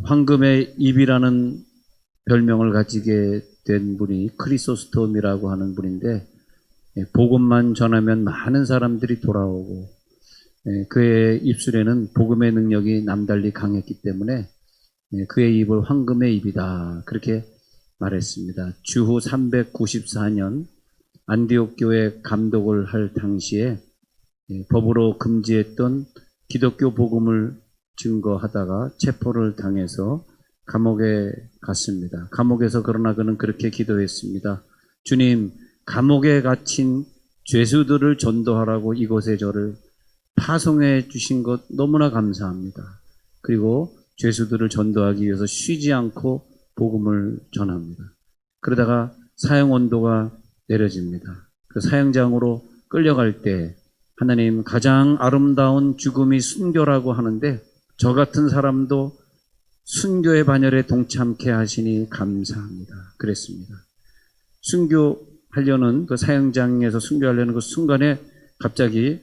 황금의 입이라는 별명을 가지게 된 분이 크리소스톰이라고 하는 분인데, 복음만 전하면 많은 사람들이 돌아오고, 그의 입술에는 복음의 능력이 남달리 강했기 때문에 그의 입을 황금의 입이다, 그렇게 말했습니다. 주후 394년 안디옥 교회 감독을 할 당시에 법으로 금지했던 기독교 복음을 증거하다가 체포를 당해서 감옥에 갔습니다. 감옥에서 그러나 그는 그렇게 기도했습니다. 주님, 감옥에 갇힌 죄수들을 전도하라고 이곳에 저를 파송해 주신 것 너무나 감사합니다. 그리고 죄수들을 전도하기 위해서 쉬지 않고 복음을 전합니다. 그러다가 사형 온도가 내려집니다. 그 사형장으로 끌려갈 때 하나님, 가장 아름다운 죽음이 순교라고 하는데 저 같은 사람도 순교의 반열에 동참케 하시니 감사합니다, 그랬습니다. 순교하려는 그 사형장에서 순교하려는 그 순간에 갑자기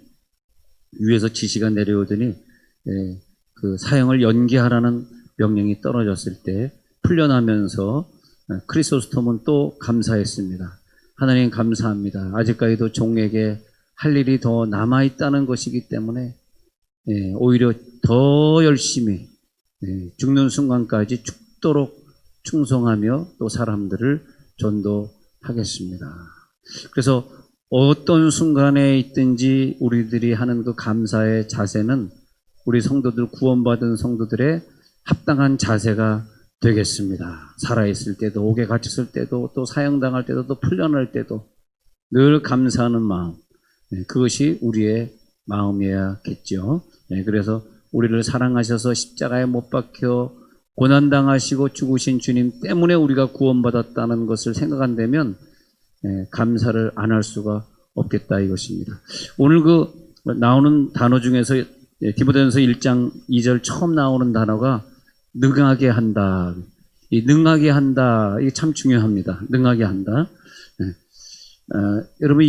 위에서 지시가 내려오더니 그 사형을 연기하라는 명령이 떨어졌을 때 풀려나면서 크리소스톰은 또 감사했습니다. 하나님 감사합니다. 아직까지도 종에게 할 일이 더 남아있다는 것이기 때문에 오히려 더 열심히 죽는 순간까지 죽도록 충성하며 또 사람들을 전도하겠습니다. 그래서 어떤 순간에 있든지 우리들이 하는 그 감사의 자세는 우리 성도들, 구원받은 성도들의 합당한 자세가 되겠습니다. 살아있을 때도, 옥에 갇혔을 때도, 또 사형당할 때도, 또 풀려날 때도 늘 감사하는 마음, 그것이 우리의 마음이어야겠죠. 그래서 우리를 사랑하셔서 십자가에 못 박혀 고난당하시고 죽으신 주님 때문에 우리가 구원받았다는 것을 생각한다면 감사를 안 할 수가 없겠다, 이것입니다. 오늘 그 나오는 단어 중에서 디모데전서 1장 2절 처음 나오는 단어가 능하게 한다. 이 능하게 한다, 이게 참 중요합니다. 능하게 한다. 여러분,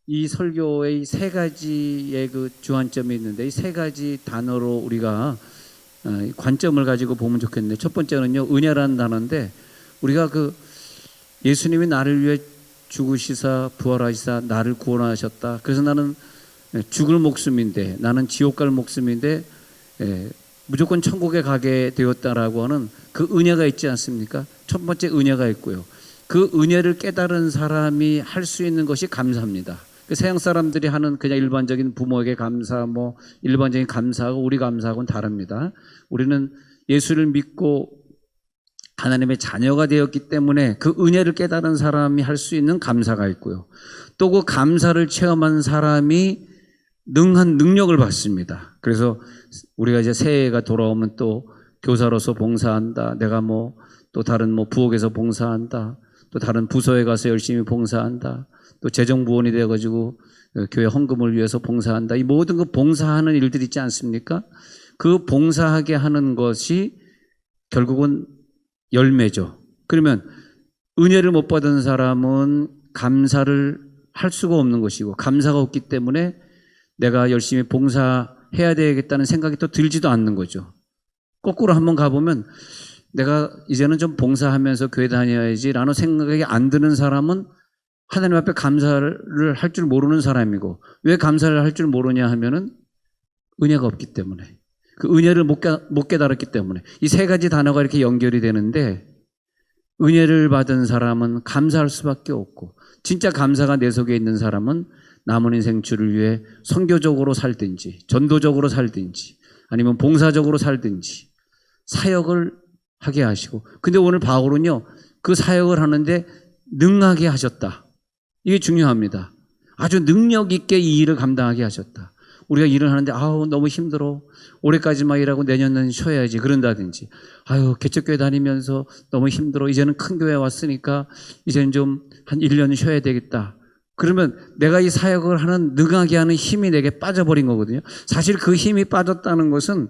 이 설교의 세 가지의 그 주안점이 있는데, 이 세 가지 단어로 우리가 관점을 가지고 보면 좋겠네요. 첫 번째는요, 은혜라는 단어인데, 우리가 그 예수님이 나를 위해 죽으시사 부활하시사 나를 구원하셨다. 그래서 나는 죽을 목숨인데, 나는 지옥 갈 목숨인데 무조건 천국에 가게 되었다라고 하는 그 은혜가 있지 않습니까? 첫 번째 은혜가 있고요. 그 은혜를 깨달은 사람이 할 수 있는 것이 감사합니다. 그 서양 사람들이 하는 그냥 일반적인 부모에게 감사, 일반적인 감사하고 우리 감사하고는 다릅니다. 우리는 예수를 믿고 하나님의 자녀가 되었기 때문에 그 은혜를 깨달은 사람이 할 수 있는 감사가 있고요. 또 그 감사를 체험한 사람이 능한 능력을 받습니다. 그래서 우리가 이제 새해가 돌아오면 또 교사로서 봉사한다. 내가 또 다른 부엌에서 봉사한다. 또 다른 부서에 가서 열심히 봉사한다. 또 재정부원이 되어가지고 교회 헌금을 위해서 봉사한다. 이 모든 그 봉사하는 일들 있지 않습니까? 그 봉사하게 하는 것이 결국은 열매죠. 그러면 은혜를 못 받은 사람은 감사를 할 수가 없는 것이고, 감사가 없기 때문에 내가 열심히 봉사해야 되겠다는 생각이 또 들지도 않는 거죠. 거꾸로 한번 가보면 내가 이제는 좀 봉사하면서 교회 다녀야지 라는 생각이 안 드는 사람은 하나님 앞에 감사를 할 줄 모르는 사람이고, 왜 감사를 할 줄 모르냐 하면은 은혜가 없기 때문에, 그 은혜를 못 깨달았기 때문에. 이 세 가지 단어가 이렇게 연결이 되는데, 은혜를 받은 사람은 감사할 수밖에 없고, 진짜 감사가 내 속에 있는 사람은 남은 인생 주를 위해 선교적으로 살든지 전도적으로 살든지 아니면 봉사적으로 살든지 사역을 하게 하시고, 근데 오늘 바울은요, 그 사역을 하는데 능하게 하셨다. 이게 중요합니다. 아주 능력 있게 이 일을 감당하게 하셨다. 우리가 일을 하는데 너무 힘들어, 올해까지만 일하고 내년은 쉬어야지 그런다든지, 개척교회 다니면서 너무 힘들어, 이제는 큰 교회 왔으니까 이제는 좀 한 1년 쉬어야 되겠다. 그러면 내가 이 사역을 하는 능하게 하는 힘이 내게 빠져버린 거거든요. 사실 그 힘이 빠졌다는 것은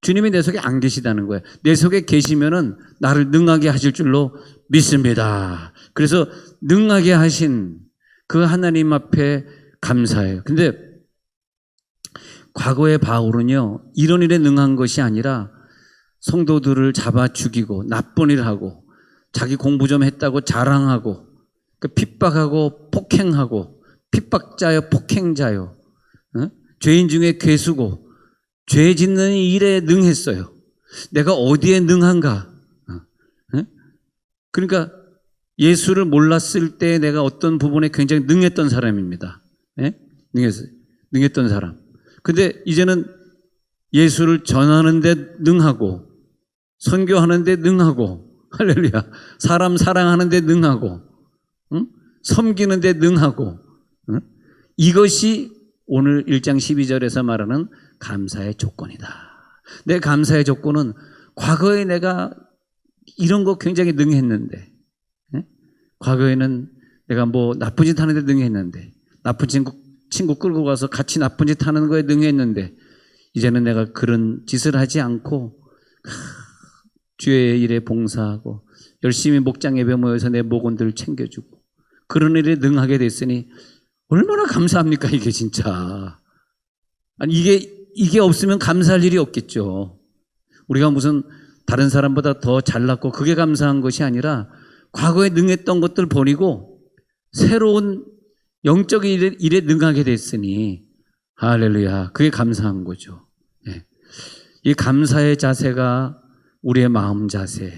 주님이 내 속에 안 계시다는 거예요. 내 속에 계시면은 나를 능하게 하실 줄로 믿습니다. 그래서 능하게 하신 그 하나님 앞에 감사해요. 근데 과거의 바울은요, 이런 일에 능한 것이 아니라 성도들을 잡아 죽이고 나쁜 일 하고 자기 공부 좀 했다고 자랑하고 핍박하고 폭행하고 핍박자요 폭행자요 죄인 중에 괴수고 죄 짓는 일에 능했어요. 내가 어디에 능한가? 그러니까 예수를 몰랐을 때 내가 어떤 부분에 굉장히 능했던 사람입니다. 능했던 사람. 근데 이제는 예수를 전하는 데 능하고 선교하는 데 능하고 할렐루야. 사람 사랑하는 데 능하고 섬기는 데 능하고 이것이 오늘 1장 12절에서 말하는 감사의 조건이다. 내 감사의 조건은 과거에 내가 이런 거 굉장히 능했는데 과거에는 내가 뭐 나쁜 짓 하는 데 능했는데 나쁜 친구 끌고 가서 같이 나쁜 짓 하는 거에 능했는데 이제는 내가 그런 짓을 하지 않고 주의 일에 봉사하고 열심히 목장 예배 모여서 내 목원들을 챙겨주고 그런 일에 능하게 됐으니 얼마나 감사합니까 이게 진짜. 아니 이게 없으면 감사할 일이 없겠죠. 우리가 무슨 다른 사람보다 더 잘났고 그게 감사한 것이 아니라 과거에 능했던 것들 버리고 새로운 영적인 일에 능하게 됐으니 할렐루야. 그게 감사한 거죠. 이 감사의 자세가 우리의 마음 자세.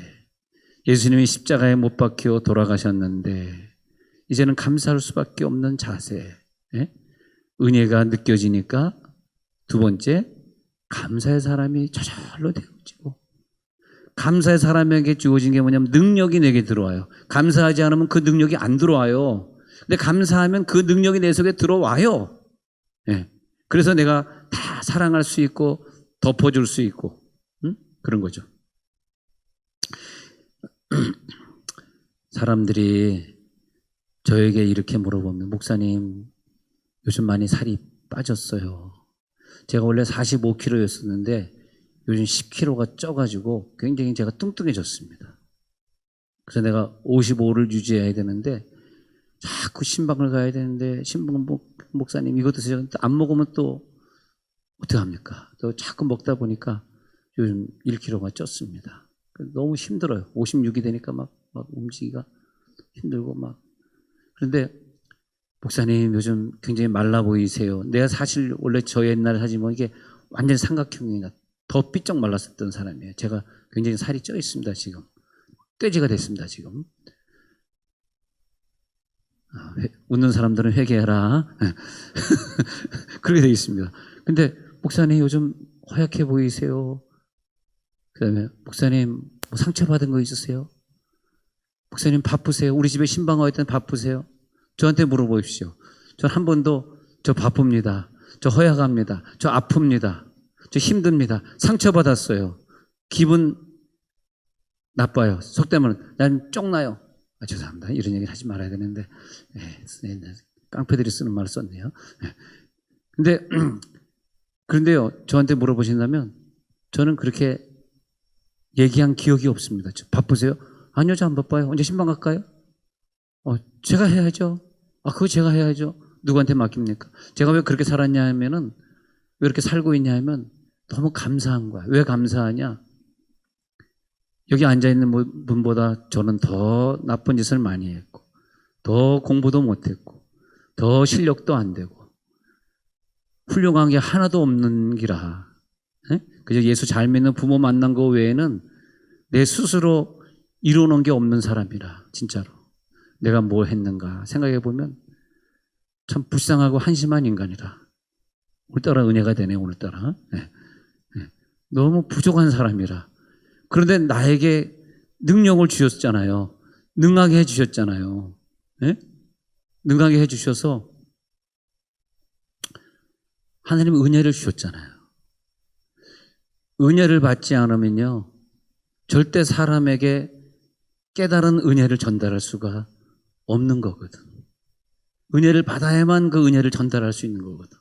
예수님이 십자가에 못 박혀 돌아가셨는데 이제는 감사할 수밖에 없는 자세. 은혜가 느껴지니까 두 번째, 감사의 사람이 저절로 되어지고 감사의 사람에게 주어진 게 뭐냐면 능력이 내게 들어와요. 감사하지 않으면 그 능력이 안 들어와요. 근데 감사하면 그 능력이 내 속에 들어와요. 그래서 내가 다 사랑할 수 있고 덮어줄 수 있고 그런 거죠. 사람들이 저에게 이렇게 물어보면 목사님 요즘 많이 살이 빠졌어요. 제가 원래 45kg였었는데 요즘 10kg가 쪄가지고 굉장히 제가 뚱뚱해졌습니다. 그래서 내가 55를 유지해야 되는데 자꾸 신방을 가야 되는데 신방 목사님 이거 드세요. 안 먹으면 또 어떡합니까? 또 자꾸 먹다 보니까 요즘 1kg가 쪘습니다. 너무 힘들어요. 56이 되니까 막 움직이기가 힘들고 막. 그런데 목사님 요즘 굉장히 말라 보이세요. 내가 사실 원래 저 옛날 사진 보면 이게 완전 삼각형이나 더 삐쩍 말랐었던 사람이에요. 제가 굉장히 살이 쪄 있습니다. 지금 돼지가 됐습니다. 지금 웃는 사람들은 회개해라. 그렇게 되어 있습니다. 근데 목사님 요즘 허약해 보이세요. 그 다음에 목사님 뭐 상처받은 거 있으세요? 목사님 바쁘세요? 우리 집에 신방 와 있던 바쁘세요? 저한테 물어보십시오. 전 한 번도 저 바쁩니다. 저 허약합니다. 저 아픕니다. 저 힘듭니다. 상처받았어요. 기분 나빠요. 속되면 난 쪽나요. 죄송합니다. 이런 얘기를 하지 말아야 되는데 깡패들이 쓰는 말을 썼네요. 그런데요. 저한테 물어보신다면 저는 그렇게 얘기한 기억이 없습니다. 바쁘세요? 아니요. 저 안 바빠요. 언제 신방 갈까요? 제가 해야죠. 그거 제가 해야죠. 누구한테 맡깁니까? 제가 왜 그렇게 살았냐 하면은 왜 이렇게 살고 있냐 하면 너무 감사한 거야. 왜 감사하냐? 여기 앉아있는 분보다 저는 더 나쁜 짓을 많이 했고 더 공부도 못했고 더 실력도 안 되고 훌륭한 게 하나도 없는 기라. 그저 예수 잘 믿는 부모 만난 거 외에는 내 스스로 이루어놓은 게 없는 사람이라. 진짜로 내가 뭘 했는가 생각해 보면 참 불쌍하고 한심한 인간이라. 오늘따라 은혜가 되네. 오늘따라 너무 부족한 사람이라. 그런데 나에게 능력을 주셨잖아요. 능하게 해주셨잖아요. 능하게 해주셔서 하나님 은혜를 주셨잖아요. 은혜를 받지 않으면요 절대 사람에게 깨달은 은혜를 전달할 수가 없는 거거든. 은혜를 받아야만 그 은혜를 전달할 수 있는 거거든.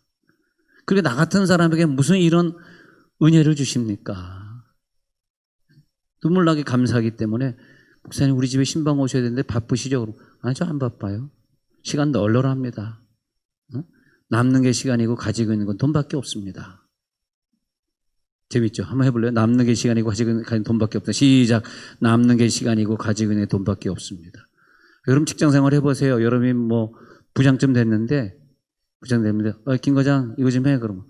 그리고 나 같은 사람에게 무슨 이런 은혜를 주십니까? 눈물 나게 감사하기 때문에 목사님 우리 집에 신방 오셔야 되는데 바쁘시죠? 그럼 아니 저 안 바빠요. 시간 널널합니다. 남는 게 시간이고 가지고 있는 건 돈밖에 없습니다. 재밌죠? 한번 해볼래요? 남는 게 시간이고 가지고 있는 돈밖에 없다. 시작. 남는 게 시간이고 가지고 있는 돈밖에 없습니다. 여러분 직장 생활 해보세요. 여러분이 뭐 부장쯤 됐는데 김 과장 이거 좀 해. 그러면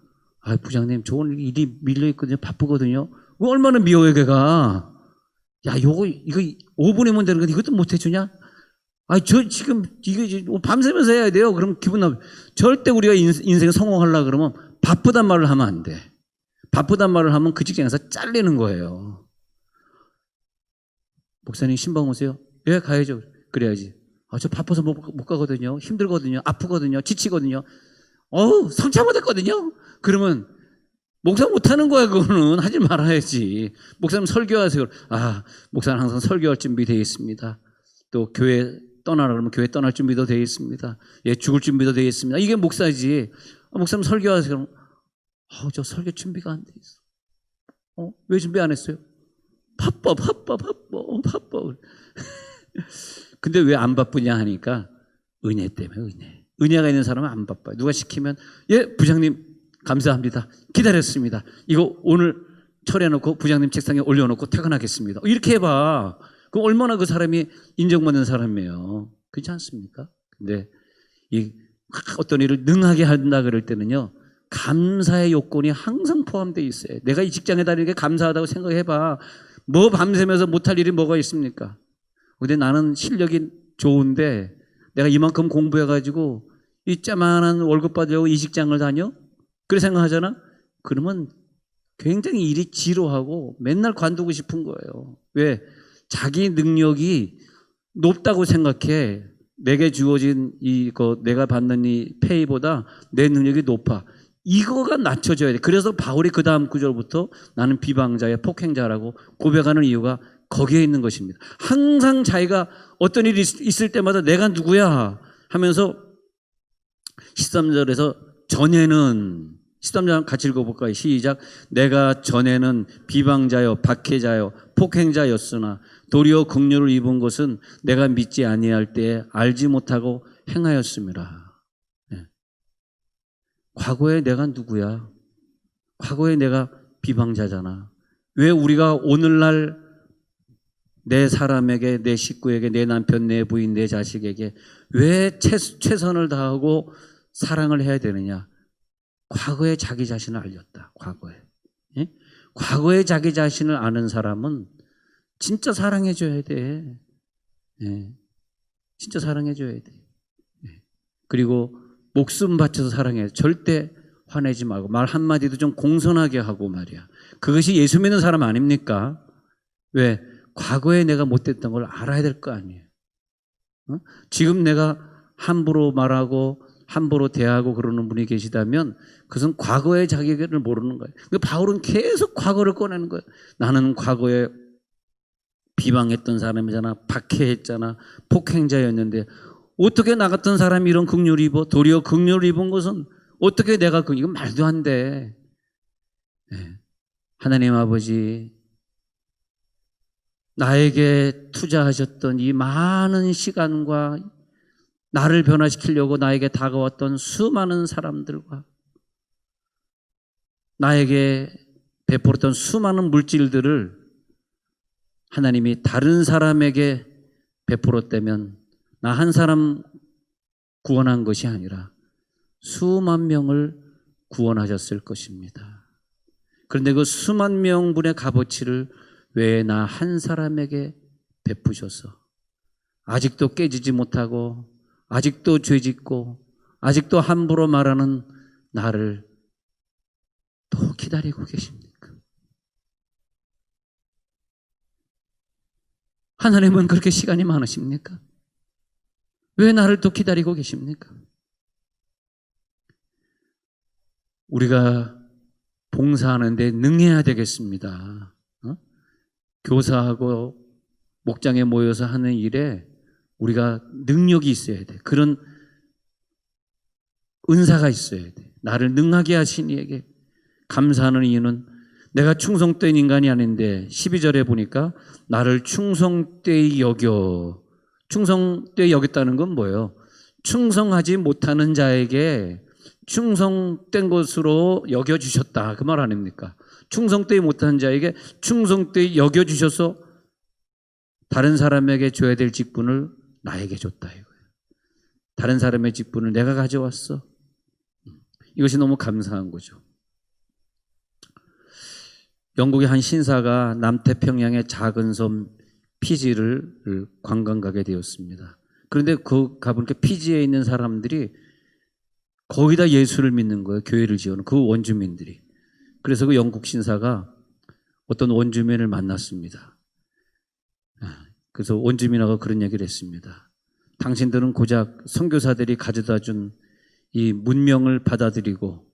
부장님 좋은 일이 밀려 있거든요. 바쁘거든요. 얼마나 미워요 걔가. 야 이거 5분이면 되는 건데 이것도 못 해주냐? 저 지금 이거 밤새면서 해야 돼요. 그럼 기분 나쁘. 절대 우리가 인생 성공하려고 그러면 바쁘단 말을 하면 안 돼. 바쁘단 말을 하면 그 직장에서 잘리는 거예요. 목사님 신방 오세요? 예, 가야죠. 그래야지. 저 바빠서 못 가거든요. 힘들거든요. 아프거든요. 지치거든요. 성취 못했거든요. 그러면 목사 못하는 거야. 그거는 하지 말아야지. 목사님 설교하세요. 목사는 항상 설교할 준비되어 있습니다. 또 교회 떠나라 그러면 교회 떠날 준비도 되어 있습니다. 예, 죽을 준비도 되어 있습니다. 이게 목사지. 목사님 설교하세요. 그러면 저 설교 준비가 안 돼 있어. 왜 준비 안 했어요? 바빠. 근데 왜 안 바쁘냐 하니까 은혜 때문에 은혜가 있는 사람은 안 바빠요. 누가 시키면 예 부장님 감사합니다. 기다렸습니다. 이거 오늘 처리해놓고 부장님 책상에 올려놓고 퇴근하겠습니다. 이렇게 해봐. 그럼 얼마나 그 사람이 인정받는 사람이에요. 그렇지 않습니까? 근데 어떤 일을 능하게 한다 그럴 때는요. 감사의 요건이 항상 포함되어 있어요. 내가 이 직장에 다니는 게 감사하다고 생각해봐. 뭐 밤새면서 못할 일이 뭐가 있습니까? 근데 나는 실력이 좋은데 내가 이만큼 공부해가지고 이 짜만한 월급 받으려고 이 직장을 다녀? 그래 생각하잖아? 그러면 굉장히 일이 지루하고 맨날 관두고 싶은 거예요. 왜? 자기 능력이 높다고 생각해. 내게 주어진 내가 받는 이 페이보다 내 능력이 높아. 이거가 낮춰져야 돼. 그래서 바울이 그 다음 구절부터 나는 비방자야, 폭행자라고 고백하는 이유가 거기에 있는 것입니다. 항상 자기가 어떤 일이 있을 때마다 내가 누구야 하면서 13절에서 전에는 13절 같이 읽어볼까요? 시작. 내가 전에는 비방자요, 박해자요, 폭행자였으나 도리어 긍휼을 입은 것은 내가 믿지 아니할 때에 알지 못하고 행하였습니다. 과거에 내가 누구야? 과거에 내가 비방자잖아. 왜 우리가 오늘날 내 사람에게, 내 식구에게, 내 남편, 내 부인, 내 자식에게 왜 최선을 다하고 사랑을 해야 되느냐? 과거에 자기 자신을 알렸다. 과거에. 예? 과거에 자기 자신을 아는 사람은 진짜 사랑해줘야 돼. 예. 진짜 사랑해줘야 돼. 예. 그리고 목숨 바쳐서 사랑해. 절대 화내지 말고 말 한마디도 좀 공손하게 하고 말이야. 그것이 예수 믿는 사람 아닙니까? 왜? 과거에 내가 못됐던 걸 알아야 될 거 아니에요. 지금 내가 함부로 말하고 함부로 대하고 그러는 분이 계시다면 그것은 과거의 자기를 모르는 거예요. 바울은 계속 과거를 꺼내는 거예요. 나는 과거에 비방했던 사람이잖아. 박해했잖아. 폭행자였는데 어떻게 나 같은 사람이 이런 긍휼을 입어? 도리어 긍휼을 입은 것은 어떻게 내가 이건 말도 안 돼. 네. 하나님 아버지 나에게 투자하셨던 이 많은 시간과 나를 변화시키려고 나에게 다가왔던 수많은 사람들과 나에게 베풀었던 수많은 물질들을 하나님이 다른 사람에게 베풀었다면 나 한 사람 구원한 것이 아니라 수만 명을 구원하셨을 것입니다. 그런데 그 수만 명분의 값어치를 왜 나 한 사람에게 베푸셔서 아직도 깨지지 못하고 아직도 죄짓고 아직도 함부로 말하는 나를 또 기다리고 계십니까? 하나님은 그렇게 시간이 많으십니까? 왜 나를 또 기다리고 계십니까? 우리가 봉사하는데 능해야 되겠습니다. 교사하고 목장에 모여서 하는 일에 우리가 능력이 있어야 돼. 그런 은사가 있어야 돼. 나를 능하게 하신 이에게 감사하는 이유는 내가 충성된 인간이 아닌데 12절에 보니까 나를 충성되이 여겨. 충성되이 여겼다는 건 뭐예요? 충성하지 못하는 자에게 충성된 것으로 여겨주셨다. 그 말 아닙니까? 충성되지 못한 자에게 충성되게 여겨주셔서 다른 사람에게 줘야 될 직분을 나에게 줬다 이거예요. 다른 사람의 직분을 내가 가져왔어. 이것이 너무 감사한 거죠. 영국의 한 신사가 남태평양의 작은 섬 피지를 관광 가게 되었습니다. 그런데 그 가보니까 피지에 있는 사람들이 거의 다 예수를 믿는 거예요. 교회를 지어놓은 그 원주민들이. 그래서 그 영국 신사가 어떤 원주민을 만났습니다. 그래서 원주민하고 그런 얘기를 했습니다. 당신들은 고작 선교사들이 가져다 준 이 문명을 받아들이고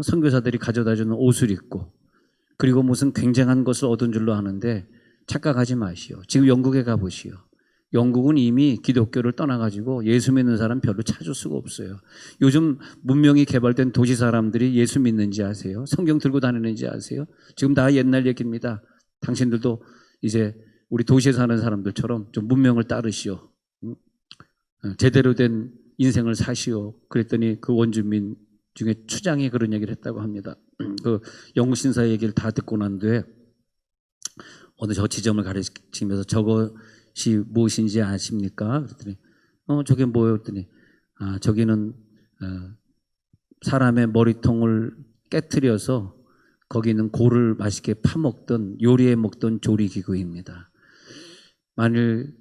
선교사들이 가져다 주는 옷을 입고 그리고 무슨 굉장한 것을 얻은 줄로 아는데 착각하지 마시오. 지금 영국에 가보시오. 영국은 이미 기독교를 떠나가지고 예수 믿는 사람 별로 찾을 수가 없어요. 요즘 문명이 개발된 도시 사람들이 예수 믿는지 아세요? 성경 들고 다니는지 아세요? 지금 다 옛날 얘기입니다. 당신들도 이제 우리 도시에 사는 사람들처럼 좀 문명을 따르시오. 제대로 된 인생을 사시오. 그랬더니 그 원주민 중에 추장이 그런 얘기를 했다고 합니다. 그 영국 신사의 얘기를 다 듣고 난 뒤에 어느 저 지점을 가리키면서 저것이 무엇인지 아십니까? 그랬더니 저게 뭐예요? 그랬더니 저기는 사람의 머리통을 깨트려서 거기 있는 고를 맛있게 파먹던 요리해 먹던 조리기구입니다. 만일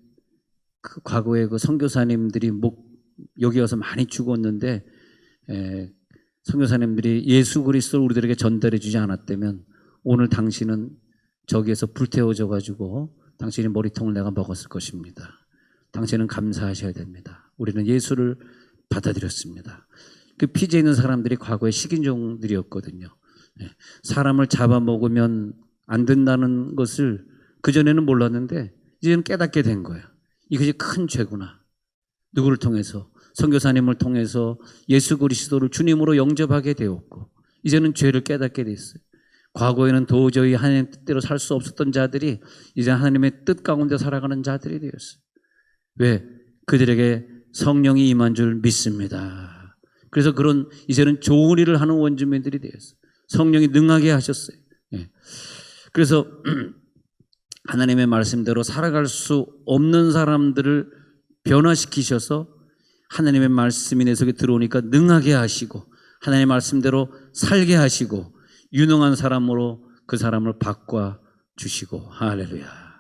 그 과거에 그 선교사님들이 여기 와서 많이 죽었는데 선교사님들이 예수 그리스도를 우리들에게 전달해 주지 않았다면 오늘 당신은 저기에서 불태워져 가지고 당신의 머리통을 내가 먹었을 것입니다. 당신은 감사하셔야 됩니다. 우리는 예수를 받아들였습니다. 그 피지에 있는 사람들이 과거에 식인종들이었거든요. 사람을 잡아먹으면 안 된다는 것을 그전에는 몰랐는데 이제는 깨닫게 된 거예요. 이것이 큰 죄구나. 누구를 통해서? 선교사님을 통해서 예수 그리스도를 주님으로 영접하게 되었고 이제는 죄를 깨닫게 됐어요. 과거에는 도저히 하나님의 뜻대로 살 수 없었던 자들이 이제 하나님의 뜻 가운데 살아가는 자들이 되었어요. 왜? 그들에게 성령이 임한 줄 믿습니다. 그래서 그런 이제는 좋은 일을 하는 원주민들이 되었어요. 성령이 능하게 하셨어요. 그래서 하나님의 말씀대로 살아갈 수 없는 사람들을 변화시키셔서 하나님의 말씀이 내 속에 들어오니까 능하게 하시고 하나님의 말씀대로 살게 하시고 유능한 사람으로 그 사람을 바꿔주시고 할렐루야.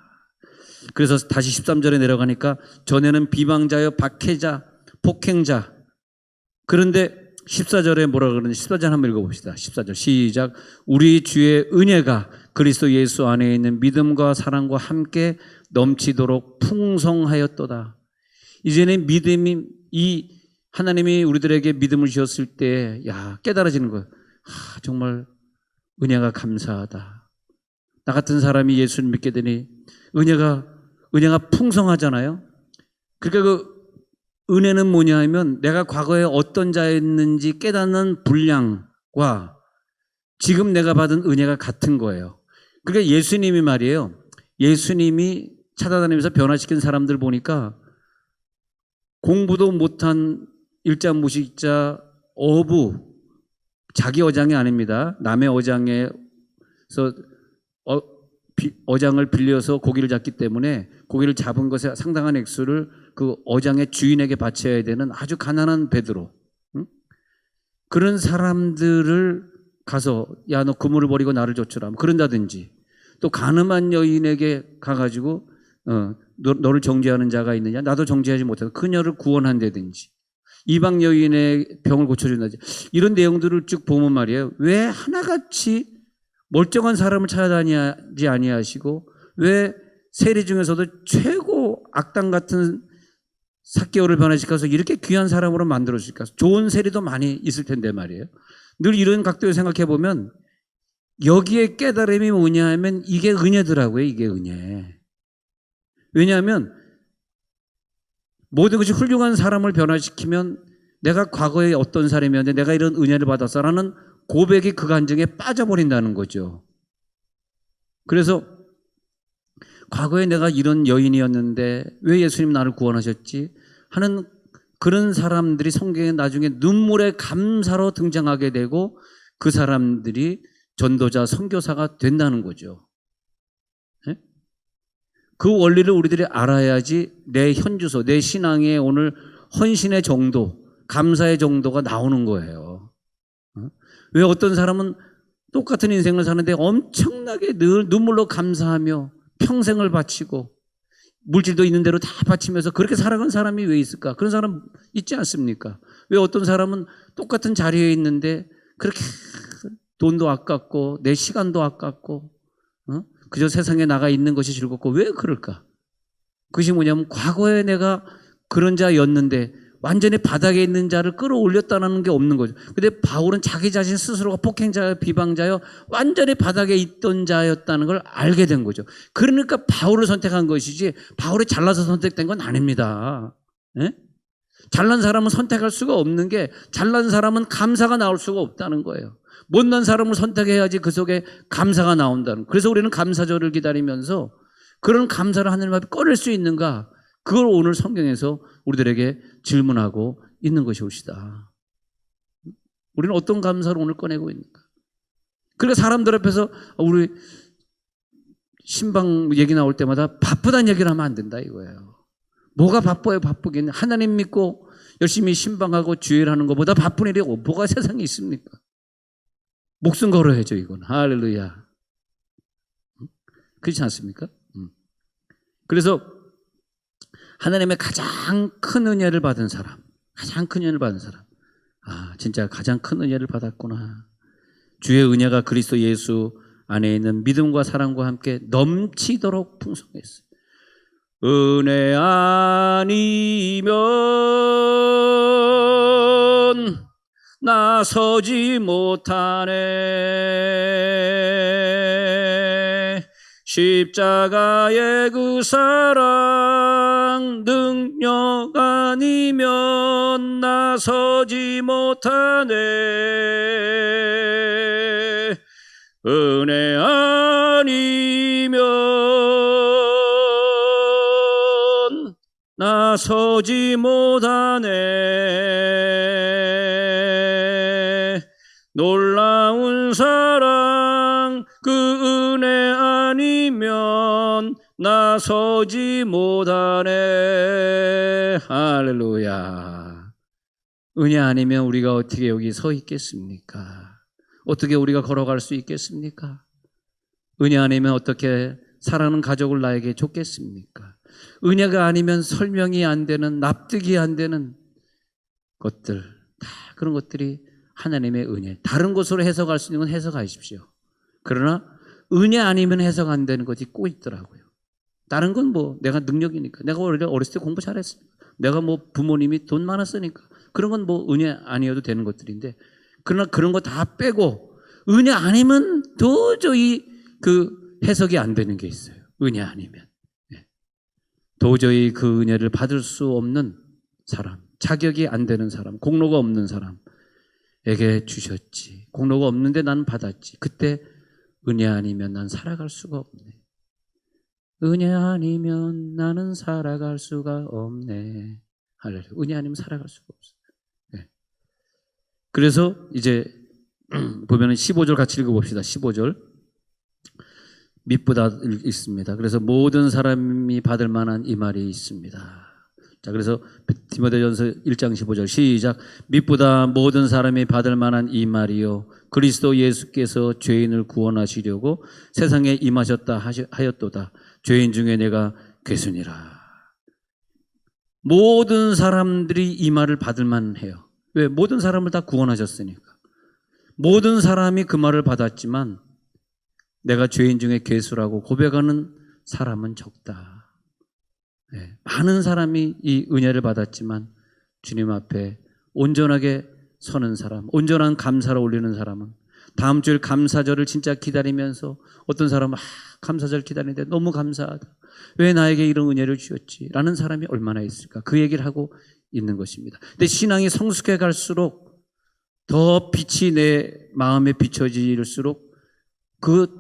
그래서 다시 13절에 내려가니까 전에는 비방자여 박해자 폭행자 그런데 14절에 뭐라 그러는지 14절 한번 읽어봅시다. 14절 시작. 우리 주의 은혜가 그리스도 예수 안에 있는 믿음과 사랑과 함께 넘치도록 풍성하였도다. 이제는 믿음이 이 하나님이 우리들에게 믿음을 주셨을 때 깨달아지는 거예요. 정말 은혜가 감사하다. 나 같은 사람이 예수를 믿게 되니 은혜가 풍성하잖아요. 그러니까 그 은혜는 뭐냐 하면 내가 과거에 어떤 자였는지 깨닫는 분량과 지금 내가 받은 은혜가 같은 거예요. 그러니까 예수님이 말이에요. 예수님이 찾아다니면서 변화시킨 사람들 보니까 공부도 못한 일자무식자 어부 자기 어장이 아닙니다. 남의 어장에서 어장을 빌려서 고기를 잡기 때문에 고기를 잡은 것에 상당한 액수를 그 어장의 주인에게 바쳐야 되는 아주 가난한 베드로 그런 사람들을 가서 야 너 그물을 버리고 나를 좇으라 그런다든지 또 가늠한 여인에게 가가지고 너를 정죄하는 자가 있느냐 나도 정죄하지 못해서 그녀를 구원한다든지 이방 여인의 병을 고쳐준다든지 이런 내용들을 쭉 보면 말이에요. 왜 하나같이 멀쩡한 사람을 찾아다니지 아니하시고 왜 세리 중에서도 최고 악당 같은 삭개오를 변화시켜서 이렇게 귀한 사람으로 만들어주실까? 좋은 세리도 많이 있을 텐데 말이에요. 늘 이런 각도에서 생각해 보면 여기에 깨달음이 뭐냐 하면 이게 은혜더라고요. 이게 은혜. 왜냐하면 모든 것이 훌륭한 사람을 변화시키면 내가 과거에 어떤 사람이었는데 내가 이런 은혜를 받았어라는 고백이 그 감정에 빠져버린다는 거죠. 그래서 과거에 내가 이런 여인이었는데 왜 예수님 나를 구원하셨지? 하는 그런 사람들이 성경에 나중에 눈물의 감사로 등장하게 되고 그 사람들이 전도자, 선교사가 된다는 거죠. 예? 그 원리를 우리들이 알아야지 내 현주소, 내 신앙의 오늘 헌신의 정도, 감사의 정도가 나오는 거예요. 왜 어떤 사람은 똑같은 인생을 사는데 엄청나게 늘 눈물로 감사하며 평생을 바치고 물질도 있는 대로 다 바치면서 그렇게 살아간 사람이 왜 있을까? 그런 사람 있지 않습니까? 왜 어떤 사람은 똑같은 자리에 있는데 그렇게 돈도 아깝고 내 시간도 아깝고 그저 세상에 나가 있는 것이 즐겁고 왜 그럴까? 그것이 뭐냐면 과거에 내가 그런 자였는데 완전히 바닥에 있는 자를 끌어올렸다는 게 없는 거죠. 근데 바울은 자기 자신 스스로가 폭행자여 비방자여 완전히 바닥에 있던 자였다는 걸 알게 된 거죠. 그러니까 바울을 선택한 것이지 바울이 잘나서 선택된 건 아닙니다. 예? 잘난 사람은 선택할 수가 없는 게 잘난 사람은 감사가 나올 수가 없다는 거예요. 못난 사람을 선택해야지 그 속에 감사가 나온다는 거예요. 그래서 우리는 감사절을 기다리면서 그런 감사를 하나님 앞에 꺼낼 수 있는가? 그걸 오늘 성경에서 우리들에게 질문하고 있는 것이옵시다. 우리는 어떤 감사를 오늘 꺼내고 있는가? 그러니까 사람들 앞에서 우리 신방 얘기 나올 때마다 바쁘다는 얘기를 하면 안 된다 이거예요. 뭐가 바빠요? 바쁘긴. 하나님 믿고 열심히 신방하고 주일하는 것보다 바쁜 일이 뭐가 세상에 있습니까? 목숨 걸어야죠 이건. 할렐루야. 그렇지 않습니까? 그래서 하나님의 가장 큰 은혜를 받은 사람, 가장 큰 은혜를 받은 사람. 아, 진짜 가장 큰 은혜를 받았구나. 주의 은혜가 그리스도 예수 안에 있는 믿음과 사랑과 함께 넘치도록 풍성했어요. 은혜 아니면 나서지 못하네. 십자가의 그 사랑 능력 아니면 나서지 못하네. 은혜 아니면 나서지 못하네. 놀라운 사랑 그 은혜 아니면 나서지 못하네. 할렐루야. 은혜 아니면 우리가 어떻게 여기 서 있겠습니까? 어떻게 우리가 걸어갈 수 있겠습니까? 은혜 아니면 어떻게 사랑하는 가족을 나에게 줬겠습니까? 은혜가 아니면 설명이 안 되는, 납득이 안 되는 것들, 다 그런 것들이 하나님의 은혜. 다른 것으로 해석할 수 있는 건 해석하십시오. 그러나 은혜 아니면 해석 안 되는 것이 꼭 있더라고요. 다른 건 뭐 내가 능력이니까, 내가 어렸을 때 공부 잘했으니까, 내가 뭐 부모님이 돈 많았으니까, 그런 건 뭐 은혜 아니어도 되는 것들인데, 그러나 그런 거 다 빼고 은혜 아니면 도저히 그 해석이 안 되는 게 있어요. 은혜 아니면. 도저히 그 은혜를 받을 수 없는 사람, 자격이 안 되는 사람, 공로가 없는 사람에게 주셨지. 공로가 없는데 나는 받았지. 그때 은혜 아니면 난 살아갈 수가 없네. 은혜 아니면 나는 살아갈 수가 없네. 할렐루야. 은혜 아니면 살아갈 수가 없어요. 네. 그래서 이제 보면은 15절 같이 읽어봅시다. 15절. 밑보다 있습니다. 그래서 모든 사람이 받을 만한 이 말이 있습니다. 자, 그래서 디모데전서 1장 15절 시작. 밑보다 모든 사람이 받을 만한 이 말이요 그리스도 예수께서 죄인을 구원하시려고 세상에 임하셨다 하였도다. 죄인 중에 내가 괴순이라. 모든 사람들이 이 말을 받을 만해요. 왜? 모든 사람을 다 구원하셨으니까. 모든 사람이 그 말을 받았지만 내가 죄인 중에 괴수라고 고백하는 사람은 적다. 네. 많은 사람이 이 은혜를 받았지만 주님 앞에 온전하게 서는 사람, 온전한 감사를 올리는 사람은 다음 주일 감사절을 진짜 기다리면서 어떤 사람은 감사절 기다리는데 너무 감사하다. 왜 나에게 이런 은혜를 주셨지? 라는 사람이 얼마나 있을까? 그 얘기를 하고 있는 것입니다. 근데 신앙이 성숙해 갈수록 더 빛이 내 마음에 비춰질수록 그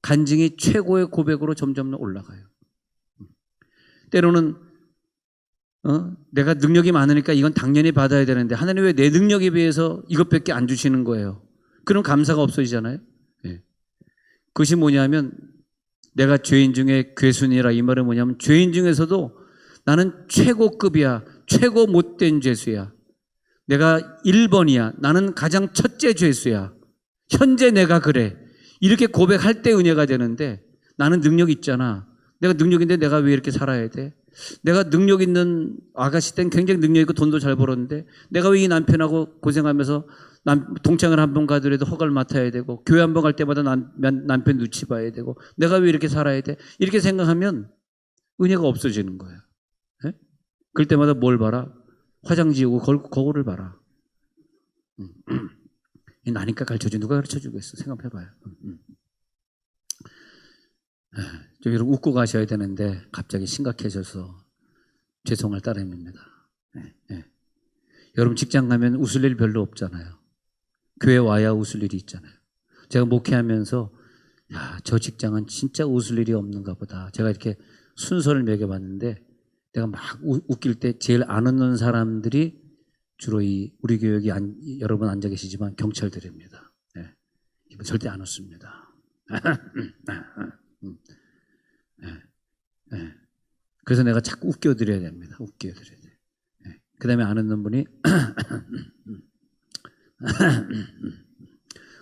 간증이 최고의 고백으로 점점 올라가요. 때로는 내가 능력이 많으니까 이건 당연히 받아야 되는데 하나님 왜 내 능력에 비해서 이것밖에 안 주시는 거예요? 그런 감사가 없어지잖아요. 네. 그것이 뭐냐면 내가 죄인 중에 괴순이라 이 말은 뭐냐면 죄인 중에서도 나는 최고급이야. 최고 못된 죄수야. 내가 1번이야. 나는 가장 첫째 죄수야. 현재 내가 그래. 이렇게 고백할 때 은혜가 되는데 나는 능력 있잖아. 내가 능력인데 내가 왜 이렇게 살아야 돼? 내가 능력 있는 아가씨 땐 굉장히 능력 있고 돈도 잘 벌었는데 내가 왜 이 남편하고 고생하면서 동창을 한 번 가더라도 허가를 맡아야 되고 교회 한 번 갈 때마다 남편 눈치 봐야 되고 내가 왜 이렇게 살아야 돼? 이렇게 생각하면 은혜가 없어지는 거예요. 네? 그럴 때마다 뭘 봐라? 화장 지우고 거울을 봐라. 나니까 가르쳐주지 누가 가르쳐주겠어? 생각해봐요. 좀 여러분 웃고 가셔야 되는데 갑자기 심각해져서 죄송할 따름입니다. 여러분 직장 가면 웃을 일 별로 없잖아요. 교회 와야 웃을 일이 있잖아요. 제가 목회하면서 야, 저 직장은 진짜 웃을 일이 없는가 보다. 제가 이렇게 순서를 매겨봤는데 내가 막 웃길 때 제일 안 웃는 사람들이 주로 우리 교육이 여러분 앉아 계시지만 경찰들입니다. 네. 이분 절대 안 웃습니다. 그래서 내가 자꾸 웃겨드려야 됩니다. 웃겨드려야 돼요. 그 다음에 안 웃는 분이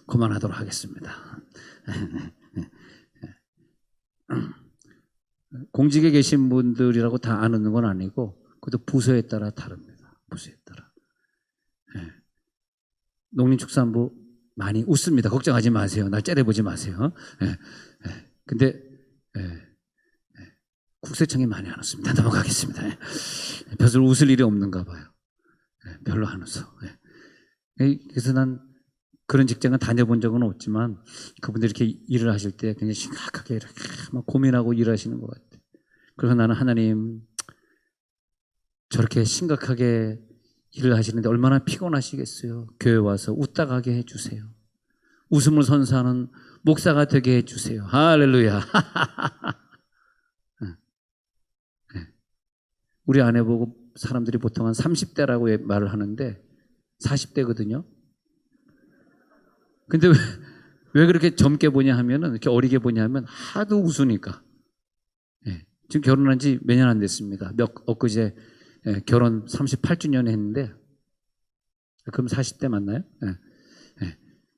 그만하도록 하겠습니다. 공직에 계신 분들이라고 다 안 웃는 건 아니고 그것도 부서에 따라 다릅니다. 부서에 따라. 농림축산부 많이 웃습니다. 걱정하지 마세요. 날 째려보지 마세요. 근데 국세청이 많이 안 웃습니다. 넘어가겠습니다. 별로 웃을 일이 없는가 봐요. 별로 안 웃어. 그래서 난 그런 직장은 다녀본 적은 없지만 그분들이 이렇게 일을 하실 때 굉장히 심각하게 이렇게 막 고민하고 일하시는 것 같아요. 그래서 나는 하나님 저렇게 심각하게 일을 하시는데 얼마나 피곤하시겠어요. 교회 와서 웃다 가게 해주세요. 웃음을 선사하는 목사가 되게 해주세요. 할렐루야. 우리 아내 보고 사람들이 보통 한 30대라고 말을 하는데 40대거든요. 근데 왜 그렇게 젊게 보냐 하면은, 이렇게 어리게 보냐 하면 하도 웃으니까. 지금 결혼한 지 몇 년 안 됐습니다. 엊그제 결혼 38주년 했는데, 그럼 40대 맞나요?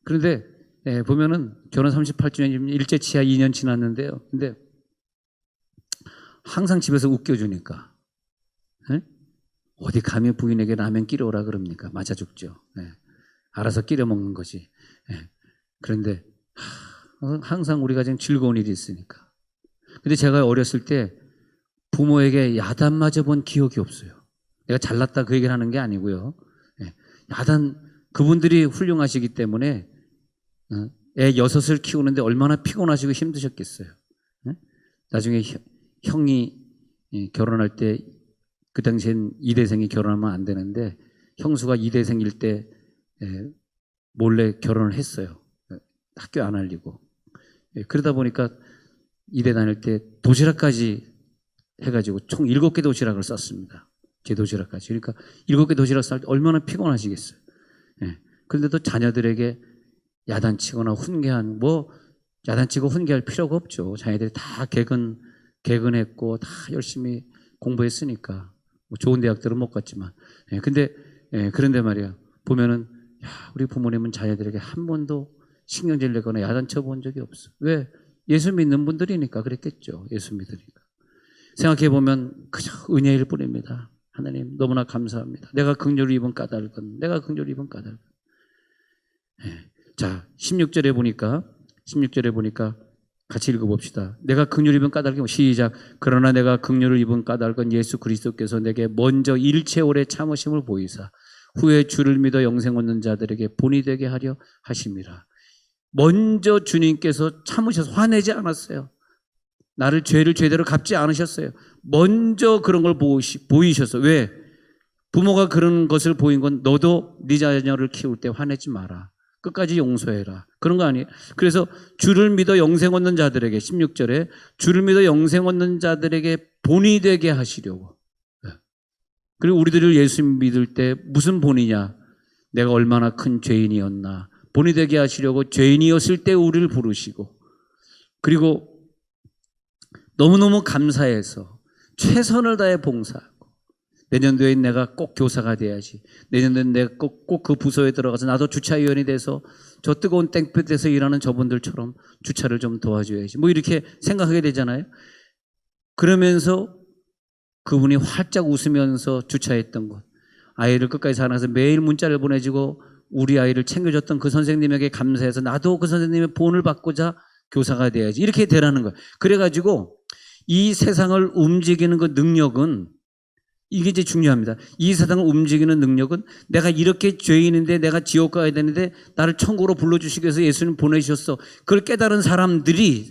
그런데 보면은 결혼 38주년이면 일제 치하 2년 지났는데요. 근데 항상 집에서 웃겨주니까. 어디 가면 부인에게 라면 끼려오라 그럽니까? 맞아 죽죠. 알아서 끼려 먹는 거지. 그런데 항상 우리가 지금 즐거운 일이 있으니까. 근데 제가 어렸을 때 부모에게 야단 맞아본 기억이 없어요. 내가 잘났다 그 얘기를 하는 게 아니고요. 야단, 그분들이 훌륭하시기 때문에 애 6을 키우는데 얼마나 피곤하시고 힘드셨겠어요. 나중에 형이 결혼할 때 그 당시엔 2대생이 결혼하면 안 되는데 형수가 2대생일 때 몰래 결혼을 했어요. 학교 안 알리고. 그러다 보니까 2대 다닐 때 도시락까지 해가지고 총 7개 도시락을 쌌습니다. 제 도시락까지. 그러니까 7개 도시락 쌀 때 얼마나 피곤하시겠어요. 그런데도 자녀들에게 야단치거나 훈계한, 야단치고 훈계할 필요가 없죠. 자녀들이 다 개근했고 다 열심히 공부했으니까. 좋은 대학들은 못 갔지만. 그런데 말이야. 보면은, 우리 부모님은 자녀들에게 한 번도 신경질 내거나 야단쳐 본 적이 없어. 왜? 예수 믿는 분들이니까 그랬겠죠. 예수 믿으니까. 생각해보면 그저 은혜일 뿐입니다. 하나님 너무나 감사합니다. 내가 긍휼을 입은 까닭은, 자, 16절에 보니까 같이 읽어봅시다. 내가 긍휼을 입은 까닭은, 시작. 그러나 내가 긍휼을 입은 까닭은 예수 그리스도께서 내게 먼저 일체 오래 참으심을 보이사 후에 주를 믿어 영생 얻는 자들에게 본이 되게 하려 하심이라. 먼저 주님께서 참으셔서 화내지 않았어요. 나를 죄를 죄대로 갚지 않으셨어요. 먼저 그런 걸 보이셔서. 왜? 부모가 그런 것을 보인 건 너도 네 자녀를 키울 때 화내지 마라. 끝까지 용서해라. 그런 거 아니에요. 그래서 주를 믿어 영생 얻는 자들에게, 16절에 주를 믿어 영생 얻는 자들에게 본이 되게 하시려고. 그리고 우리들을 예수 믿을 때 무슨 본이냐? 내가 얼마나 큰 죄인이었나. 본이 되게 하시려고 죄인이었을 때 우리를 부르시고 그리고 너무너무 감사해서 최선을 다해 봉사하고 내년도에 내가 꼭 교사가 돼야지. 내년도에 내가 꼭 그 부서에 들어가서 나도 주차위원이 돼서 저 뜨거운 땡볕에서 일하는 저분들처럼 주차를 좀 도와줘야지. 뭐 이렇게 생각하게 되잖아요. 그러면서 그분이 활짝 웃으면서 주차했던 것, 아이를 끝까지 사랑해서 매일 문자를 보내주고 우리 아이를 챙겨줬던 그 선생님에게 감사해서 나도 그 선생님의 본을 받고자 교사가 돼야지. 이렇게 되라는 거예요. 그래가지고 이 세상을 움직이는 그 능력은 이게 이제 중요합니다. 이 세상을 움직이는 능력은 내가 이렇게 죄인인데 내가 지옥 가야 되는데 나를 천국으로 불러주시기 위해서 예수님 보내주셨어. 그걸 깨달은 사람들이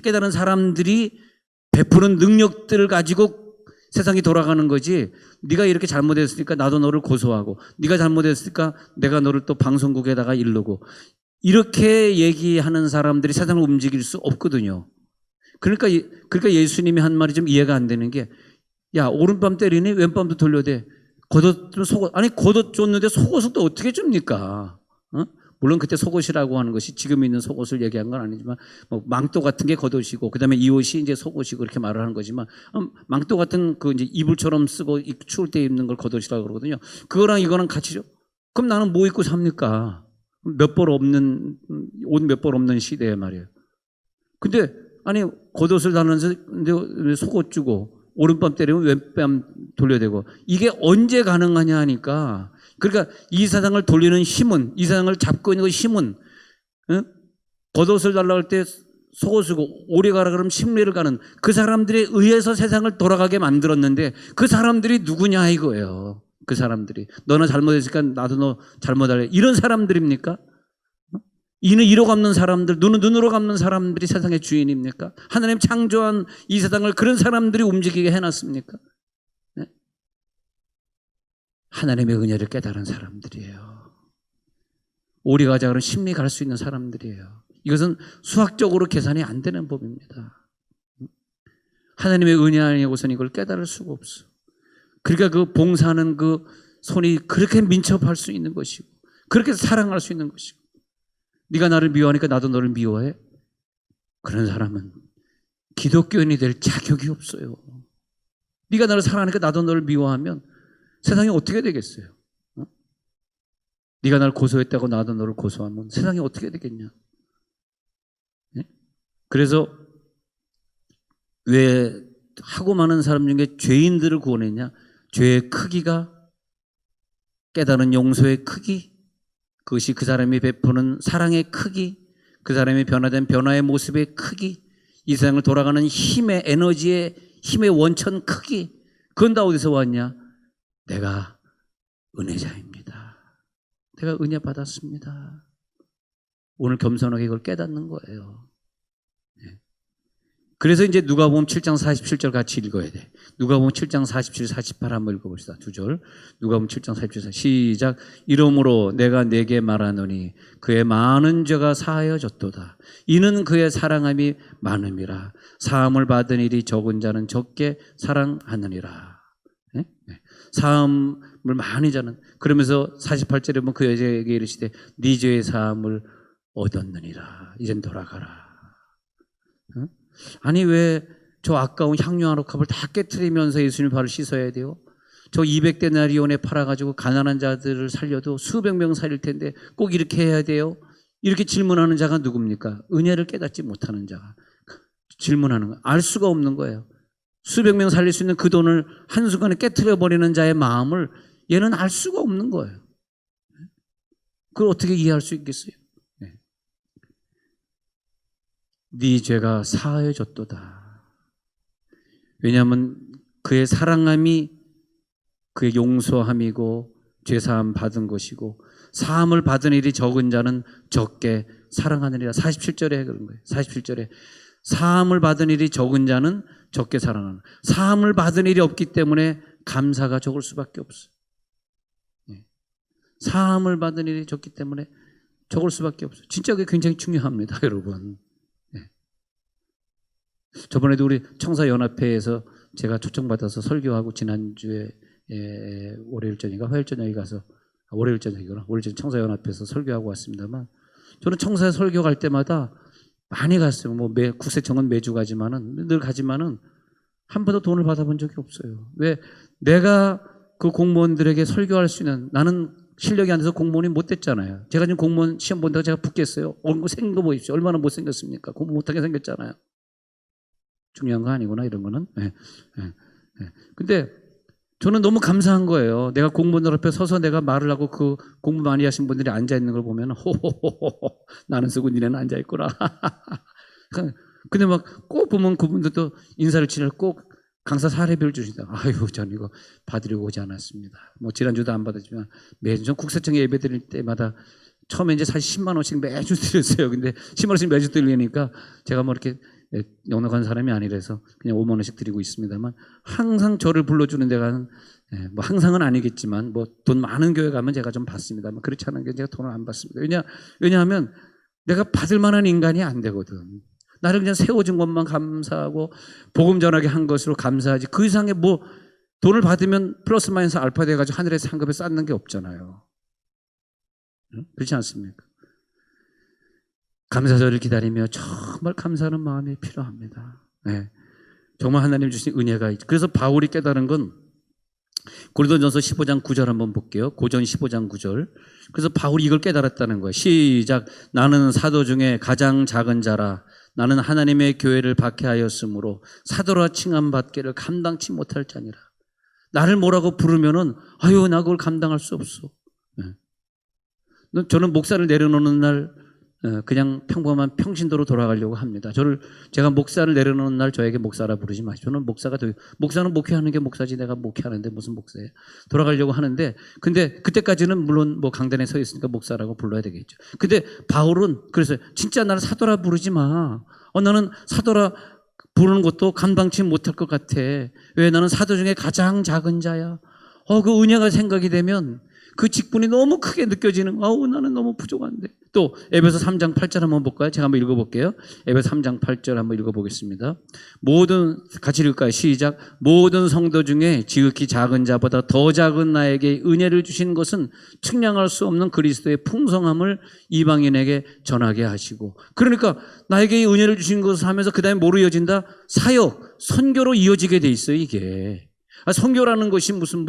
베푸는 능력들을 가지고 세상이 돌아가는 거지. 네가 이렇게 잘못했으니까 나도 너를 고소하고 네가 잘못했으니까 내가 너를 또 방송국에다가 이르고 이렇게 얘기하는 사람들이 세상을 움직일 수 없거든요. 그러니까 예수님이 한 말이 좀 이해가 안 되는 게 야, 오른밤 때리니 왼밤도 돌려대. 겉옷 좀 속옷. 아니, 겉옷 줬는데 속옷을 또 어떻게 줍니까? 어? 물론 그때 속옷이라고 하는 것이 지금 있는 속옷을 얘기한 건 아니지만, 뭐 망토 같은 게 겉옷이고, 그 다음에 이 옷이 이제 속옷이고, 이렇게 말을 하는 거지만, 망토 같은 그 이제 이불처럼 쓰고 추울 때 입는 걸 겉옷이라고 그러거든요. 그거랑 이거랑 같이 줘. 그럼 나는 뭐 입고 삽니까? 옷 몇 벌 없는 시대에 말이에요. 근데, 아니, 겉옷을 달는데 속옷 주고, 오른밤 때리면 왼밤 돌려대고 이게 언제 가능하냐 하니까 그러니까 이 세상을 돌리는 힘은 이 세상을 잡고 있는 그 힘은 겉옷을 달라고 할 때 속옷이고 오래 가라 그러면 심리를 가는 그 사람들에 의해서 세상을 돌아가게 만들었는데 그 사람들이 누구냐 이거예요. 그 사람들이 너는 잘못했으니까 나도 너 잘못할래 이런 사람들입니까? 이는 이로 갚는 사람들, 눈은 눈으로 갚는 사람들이 세상의 주인입니까? 하나님 창조한 이 세상을 그런 사람들이 움직이게 해놨습니까? 네? 하나님의 은혜를 깨달은 사람들이에요. 오리 가자 그런 심리 갈 수 있는 사람들이에요. 이것은 수학적으로 계산이 안 되는 법입니다. 하나님의 은혜 아니고서는 이걸 깨달을 수가 없어. 그러니까 그 봉사하는 그 손이 그렇게 민첩할 수 있는 것이고 그렇게 사랑할 수 있는 것이고 네가 나를 미워하니까 나도 너를 미워해? 그런 사람은 기독교인이 될 자격이 없어요. 네가 나를 사랑하니까 나도 너를 미워하면 세상이 어떻게 되겠어요? 네가 나를 고소했다고 나도 너를 고소하면 세상이 어떻게 되겠냐? 네? 그래서 왜 하고 많은 사람 중에 죄인들을 구원했냐? 죄의 크기가 깨달은 용서의 크기 그것이 그 사람이 베푸는 사랑의 크기, 그 사람이 변화된 변화의 모습의 크기, 이 세상을 돌아가는 힘의 에너지의 힘의 원천 크기, 그건 다 어디서 왔냐? 내가 은혜자입니다. 내가 은혜 받았습니다. 오늘 겸손하게 이걸 깨닫는 거예요. 그래서 이제 누가복음 7장 47절 같이 읽어야 돼. 누가복음 7장 47, 48 한번 읽어봅시다. 두 절. 누가복음 7장 47, 시작. 이러므로 내가 네게 말하노니 그의 많은 죄가 사하여졌도다. 이는 그의 사랑함이 많음이라. 사함을 받은 일이 적은 자는 적게 사랑하느니라. 네? 네. 사함을 많이 자는. 그러면서 48절에 보면 그 여자에게 이르시되 네 죄의 사함을 얻었느니라. 이젠 돌아가라. 응? 아니 왜 저 아까운 향유 한 옥합을 다 깨트리면서 예수님 발을 씻어야 돼요? 저 200데나리온에 팔아가지고 가난한 자들을 살려도 수백 명 살릴 텐데 꼭 이렇게 해야 돼요? 이렇게 질문하는 자가 누굽니까? 은혜를 깨닫지 못하는 자가 질문하는 거예요. 알 수가 없는 거예요. 수백 명 살릴 수 있는 그 돈을 한순간에 깨트려버리는 자의 마음을 얘는 알 수가 없는 거예요. 그걸 어떻게 이해할 수 있겠어요? 네 죄가 사하여졌도다. 왜냐하면 그의 사랑함이 그의 용서함이고 죄사함 받은 것이고 사함을 받은 일이 적은 자는 적게 사랑하느니라. 47절에 그런 거예요. 47절에 사함을 받은 일이 적은 자는 적게 사랑하는. 사함을 받은 일이 없기 때문에 감사가 적을 수밖에 없어요. 사함을 받은 일이 적기 때문에 적을 수밖에 없어요. 진짜 그게 굉장히 중요합니다, 여러분. 저번에도 우리 청사연합회에서 제가 초청받아서 설교하고 지난주에 월요일 저녁인가 화요일 저녁에 가서 월요일 저녁이구나. 월요일 저녁 청사연합회에서 설교하고 왔습니다만 저는 청사에 설교 갈 때마다 많이 갔어요. 뭐 국세청은 매주 가지만은 늘 가지만은 한 번도 돈을 받아본 적이 없어요. 왜? 내가 그 공무원들에게 설교할 수 있는, 나는 실력이 안 돼서 공무원이 못 됐잖아요. 제가 지금 공무원 시험 본다고 제가 붙겠어요? 얼굴 생긴 거 보십시오. 얼마나 못생겼습니까? 공부 못하게 생겼잖아요. 중요한 거 아니구나, 이런 거는. 네. 네. 네. 근데 저는 너무 감사한 거예요. 내가 공무원들 앞에 서서 내가 말을 하고 그 공부 많이 하신 분들이 앉아있는 걸 보면, 호호호호, 나는 쓰고 니네는 앉아있구나. 근데 막 꼭 보면 그분들도 인사를 치려 꼭 강사 사례비를 주시다. 아유, 전 이거 받으려고 오지 않았습니다. 뭐 지난주도 안 받았지만 매주 전 국세청에 예배 드릴 때마다 처음에 이제 사실 10만 원씩 매주 드렸어요. 근데 10만 원씩 매주 드리니까 제가 뭐 이렇게 넉넉한 사람이 아니라서 그냥 5만 원씩 드리고 있습니다만, 항상 저를 불러주는 데가 뭐 항상은 아니겠지만 뭐 돈 많은 교회 가면 제가 좀 받습니다. 뭐 그렇지 않은 게 제가 돈을 안 받습니다. 왜냐하면 내가 받을 만한 인간이 안 되거든. 나를 그냥 세워준 것만 감사하고 복음 전하게 한 것으로 감사하지, 그 이상의 뭐 돈을 받으면 플러스 마이너스 알파 돼가지고 하늘의 상급에 쌓는 게 없잖아요. 그렇지 않습니까? 감사절을 기다리며 정말 감사하는 마음이 필요합니다. 네. 정말 하나님 주신 은혜가 있죠. 그래서 바울이 깨달은 건 고린도전서 15장 9절 한번 볼게요. 고전 15장 9절. 그래서 바울이 이걸 깨달았다는 거예요. 시작. 나는 사도 중에 가장 작은 자라. 나는 하나님의 교회를 박해하였으므로 사도라 칭함받기를 감당치 못할 자니라. 나를 뭐라고 부르면은 아유, 나 그걸 감당할 수 없어. 네. 저는 목사를 내려놓는 날 그냥 평범한 평신도로 돌아가려고 합니다. 제가 목사를 내려놓는 날 저에게 목사라 부르지 마십시오. 저는 목사는 목회하는 게 목사지 내가 목회하는데 무슨 목사예요. 돌아가려고 하는데, 근데 그때까지는 물론 뭐 강단에 서 있으니까 목사라고 불러야 되겠죠. 근데 바울은 그래서 진짜 나를 사도라 부르지 마. 나는 사도라 부르는 것도 감당치 못할 것 같아. 왜? 나는 사도 중에 가장 작은 자야. 그 은혜가 생각이 되면 그 직분이 너무 크게 느껴지는, 나는 너무 부족한데. 또 에베소 3장 8절 한번 볼까요? 제가 한번 읽어볼게요. 에베소 3장 8절 한번 읽어보겠습니다. 같이 읽을까요? 시작. 모든 성도 중에 지극히 작은 자보다 더 작은 나에게 은혜를 주신 것은 측량할 수 없는 그리스도의 풍성함을 이방인에게 전하게 하시고. 그러니까 나에게 이 은혜를 주신 것을 하면서 그 다음에 뭐로 이어진다? 사역, 선교로 이어지게 돼 있어요, 이게. 선교라는 것이 무슨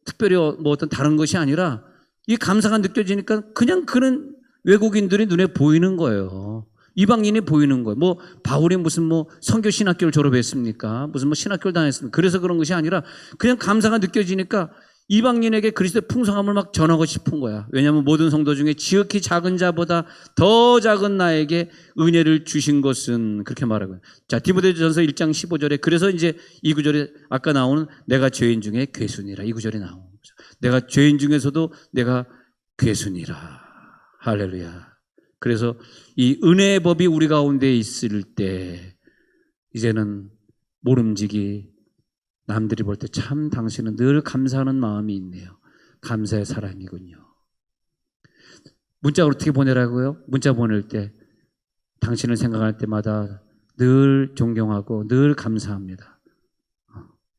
특별히 어떤 다른 것이 아니라 이 감사가 느껴지니까 그냥 그런 외국인들이 눈에 보이는 거예요. 이방인이 보이는 거예요. 바울이 무슨 선교 신학교를 졸업했습니까? 무슨 신학교를 다녔습니까? 그래서 그런 것이 아니라 그냥 감사가 느껴지니까 이방인에게 그리스도의 풍성함을 막 전하고 싶은 거야. 왜냐하면 모든 성도 중에 지극히 작은 자보다 더 작은 나에게 은혜를 주신 것은, 그렇게 말하고요. 자, 디모데전서 1장 15절에 그래서 이제 이 구절에 아까 나오는 내가 죄인 중에 괴순이라, 이 구절이 나오는 거죠. 내가 죄인 중에서도 내가 괴순이라. 할렐루야. 그래서 이 은혜의 법이 우리 가운데 있을 때 이제는 모름지기, 남들이 볼 때 참 당신은 늘 감사하는 마음이 있네요. 감사의 사람이군요. 문자 어떻게 보내라고요? 문자 보낼 때 당신을 생각할 때마다 늘 존경하고 늘 감사합니다.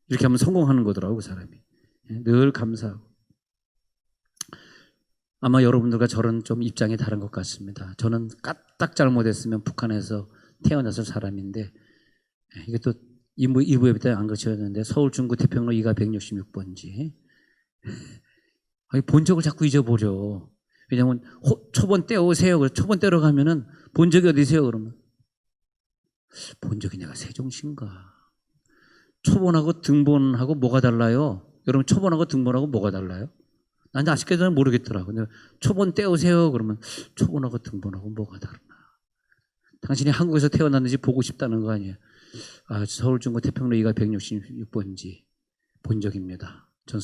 이렇게 하면 성공하는 거더라고요, 그 사람이. 늘 감사하고. 아마 여러분들과 저런 좀 입장이 다른 것 같습니다. 저는 까딱 잘못했으면 북한에서 태어났을 사람인데, 이게 또 이 부에 때안 그러셨는데 서울 중구 태평로 2가 166번지. 본 적을 자꾸 잊어버려. 왜냐면 초본 떼오세요. 그래서 초본 떼러 가면은 본 적이 어디세요? 그러면 본 적이 내가 세종시인가. 초본하고 등본하고 뭐가 달라요? 여러분, 초본하고 등본하고 뭐가 달라요? 난 아직까지는 모르겠더라고. 근데 초본 떼오세요. 그러면 초본하고 등본하고 뭐가 다르나. 당신이 한국에서 태어났는지 보고 싶다는 거 아니에요? 서울중구 태평로 2가 166번지 본 적입니다. 전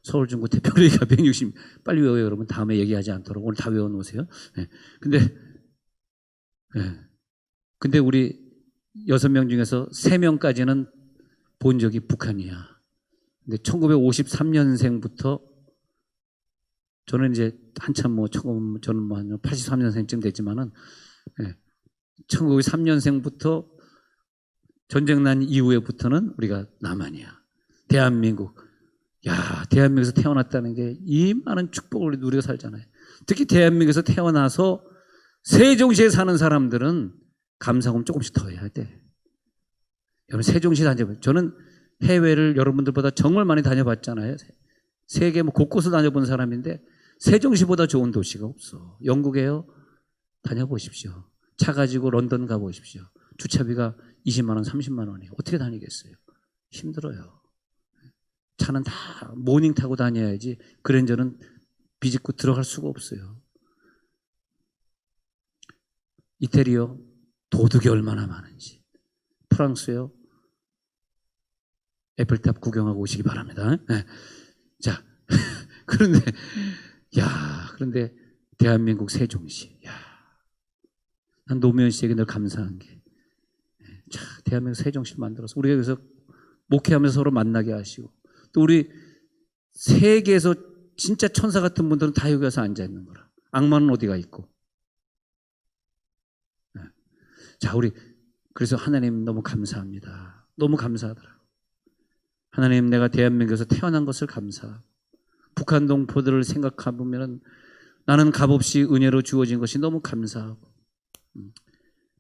서울중구 태평로 2가 160, 빨리 외워요, 여러분. 다음에 얘기하지 않도록. 오늘 다 외워놓으세요. 네. 근데 우리 6명 중에서 3명까지는 본 적이 북한이야. 근데 1953년생부터 저는 이제 한참 저는 한 83년생쯤 됐지만은, 1903년생부터 전쟁 난 이후에부터는 우리가 남한이야. 대한민국. 대한민국에서 태어났다는 게 이 많은 축복을 우리 누리고 살잖아요. 특히 대한민국에서 태어나서 세종시에 사는 사람들은 감사금 조금씩 더 해야 돼. 여러분 세종시 다녀봐요. 저는 해외를 여러분들보다 정말 많이 다녀봤잖아요. 세계 곳곳을 다녀본 사람인데 세종시보다 좋은 도시가 없어. 영국에요. 다녀보십시오. 차 가지고 런던 가보십시오. 주차비가 20만 원, 30만 원이에요. 어떻게 다니겠어요? 힘들어요. 차는 다 모닝 타고 다녀야지 그랜저는 비집고 들어갈 수가 없어요. 이태리요. 도둑이 얼마나 많은지. 프랑스요. 에펠탑 구경하고 오시기 바랍니다. 네. 자, 그런데 대한민국 세종시. 난 노무현 씨에게 늘 감사한 게, 대한민국 세종시를 만들어서 우리가 여기서 목회하면서 서로 만나게 하시고, 또 우리 세계에서 진짜 천사 같은 분들은 다 여기 와서 앉아 있는 거라. 악마는 어디가 있고. 자, 그래서 하나님 너무 감사합니다. 너무 감사하더라. 하나님, 내가 대한민국에서 태어난 것을 감사하고, 북한 동포들을 생각해보면 나는 값없이 은혜로 주어진 것이 너무 감사하고,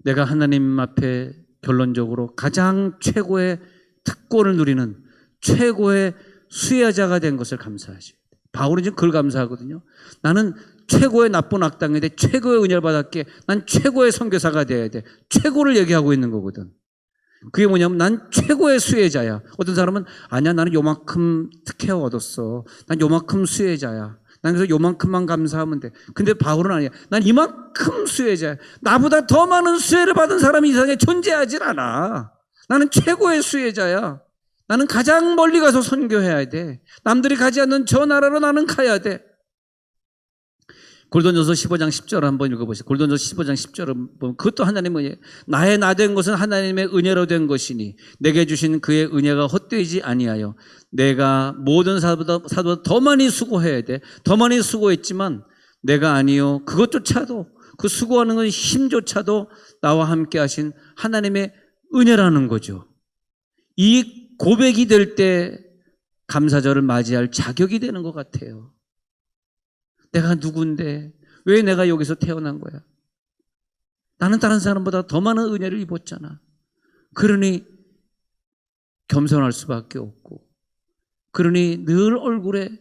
내가 하나님 앞에 결론적으로 가장 최고의 특권을 누리는 최고의 수혜자가 된 것을 감사하시고, 바울은 지금 그걸 감사하거든요. 나는 최고의 나쁜 악당인데 최고의 은혜를 받았기에 난 최고의 선교사가 돼야 돼. 최고를 얘기하고 있는 거거든. 그게 뭐냐면 난 최고의 수혜자야. 어떤 사람은 아니야, 나는 요만큼 특혜를 얻었어. 난 요만큼 수혜자야. 난 그래서 요만큼만 감사하면 돼. 근데 바울은 아니야. 난 이만큼 수혜자야. 나보다 더 많은 수혜를 받은 사람이 이 세상에 존재하질 않아. 나는 최고의 수혜자야. 나는 가장 멀리 가서 선교해야 돼. 남들이 가지 않는 저 나라로 나는 가야 돼. 골돈전서 15장 10절 한번 읽어보세요. 골돈전서 15장 10절은 보면 그것도 하나님의 은혜. 나의 나 된 것은 하나님의 은혜로 된 것이니 내게 주신 그의 은혜가 헛되지 아니하여 내가 모든 사도보다 더 많이 수고해야 돼. 더 많이 수고했지만 내가 아니요. 그것조차도 그 수고하는 건 힘조차도 나와 함께 하신 하나님의 은혜라는 거죠. 이 고백이 될 때 감사절을 맞이할 자격이 되는 것 같아요. 내가 누군데 왜 내가 여기서 태어난 거야? 나는 다른 사람보다 더 많은 은혜를 입었잖아. 그러니 겸손할 수밖에 없고, 그러니 늘 얼굴에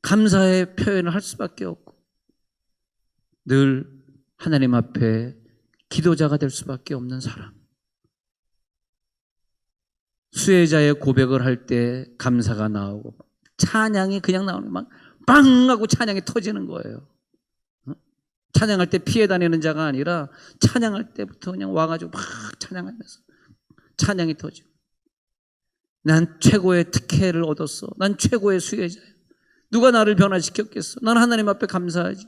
감사의 표현을 할 수밖에 없고, 늘 하나님 앞에 기도자가 될 수밖에 없는 사람. 수혜자의 고백을 할 때 감사가 나오고 찬양이 그냥 나오는 막 빵 하고 찬양이 터지는 거예요. 찬양할 때 피해 다니는 자가 아니라 찬양할 때부터 그냥 와가지고 막 찬양하면서 찬양이 터지고, 난 최고의 특혜를 얻었어. 난 최고의 수혜자야. 누가 나를 변화시켰겠어? 난 하나님 앞에 감사하지.